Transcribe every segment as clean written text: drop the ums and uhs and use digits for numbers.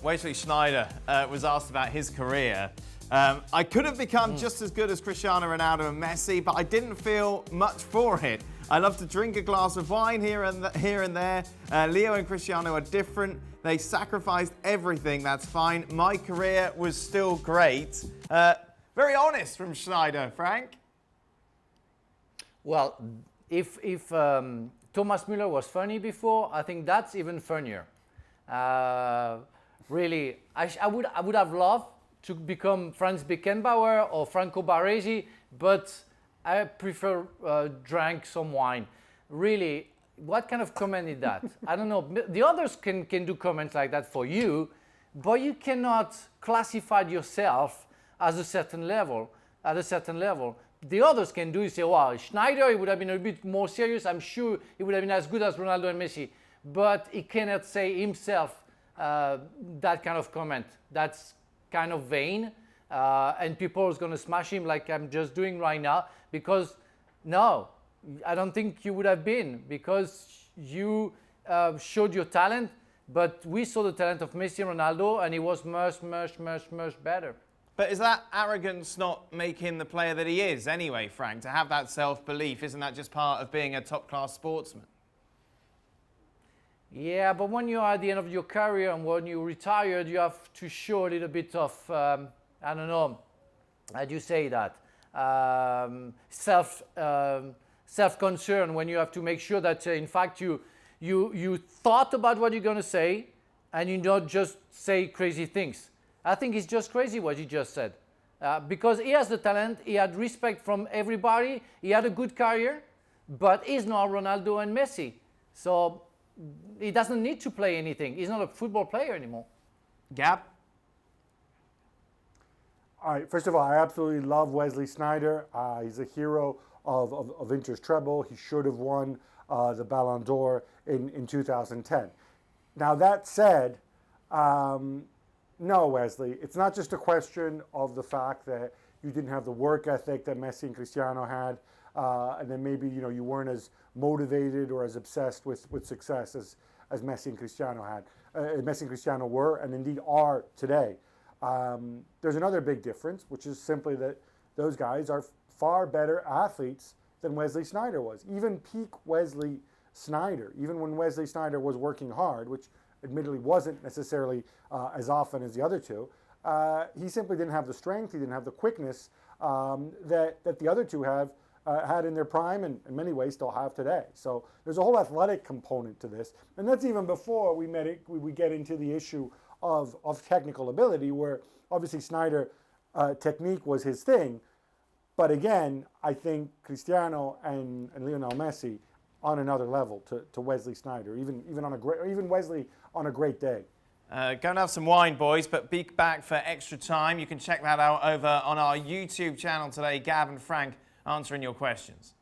Wesley Sneijder was asked about his career. I could have become just as good as Cristiano Ronaldo and Messi, but I didn't feel much for it. I love to drink a glass of wine here and there. Leo and Cristiano are different. They sacrificed everything, that's fine. My career was still great. Very honest from Sneijder, Frank. Well, if Thomas Müller was funny before, I think that's even funnier. Really, I would have loved to become Franz Beckenbauer or Franco Baresi, but I prefer drank some wine. Really, what kind of comment is that? I don't know. The others can do comments like that for you, but you cannot classify yourself as a certain level. At a certain level, the others can do is say, "Wow, Sneijder, he would have been a bit more serious. I'm sure he would have been as good as Ronaldo and Messi," but he cannot say himself that kind of comment. That's kind of vain, and people are going to smash him like I'm just doing right now, because no, I don't think you would have been, because you showed your talent, but we saw the talent of Messi and Ronaldo, and he was much better. But is that arrogance not make him the player that he is anyway, Frank? To have that self-belief, isn't that just part of being a top-class sportsman? Yeah, but when you're at the end of your career and when you're retired, you have to show a little bit of, I don't know, how do you say that? Self-concern, when you have to make sure that, in fact, you thought about what you're going to say and you don't just say crazy things. I think it's just crazy what he just said. Because he has the talent, he had respect from everybody, he had a good career, but he's not Ronaldo and Messi. So he doesn't need to play anything. He's not a football player anymore. Gab? All right, first of all, I absolutely love Wesley Sneijder. He's a hero of Inter's treble. He should have won the Ballon d'Or in 2010. Now, that said, no, Wesley, it's not just a question of the fact that you didn't have the work ethic that Messi and Cristiano had, and then maybe you weren't as motivated or as obsessed with success as Messi and Cristiano had. Messi and Cristiano were, and indeed are today. There's another big difference, which is simply that those guys are far better athletes than Wesley Sneijder was. Even peak Wesley Sneijder, even when Wesley Sneijder was working hard, which admittedly wasn't necessarily as often as the other two, he simply didn't have the strength, he didn't have the quickness that the other two had in their prime, and in many ways still have today. So there's a whole athletic component to this, and that's even before we get into the issue of technical ability, where obviously Sneijder technique was his thing, but again, I think Cristiano and Lionel Messi on another level to Wesley Sneijder, even Wesley on a great day. Go and have some wine, boys, but be back for extra time. You can check that out over on our YouTube channel today. Gab and Frank answering your questions.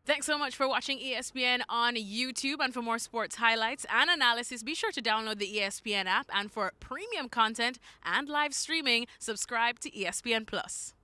Thanks so much for watching ESPN on YouTube. And for more sports highlights and analysis, be sure to download the ESPN app. And for premium content and live streaming, subscribe to ESPN+.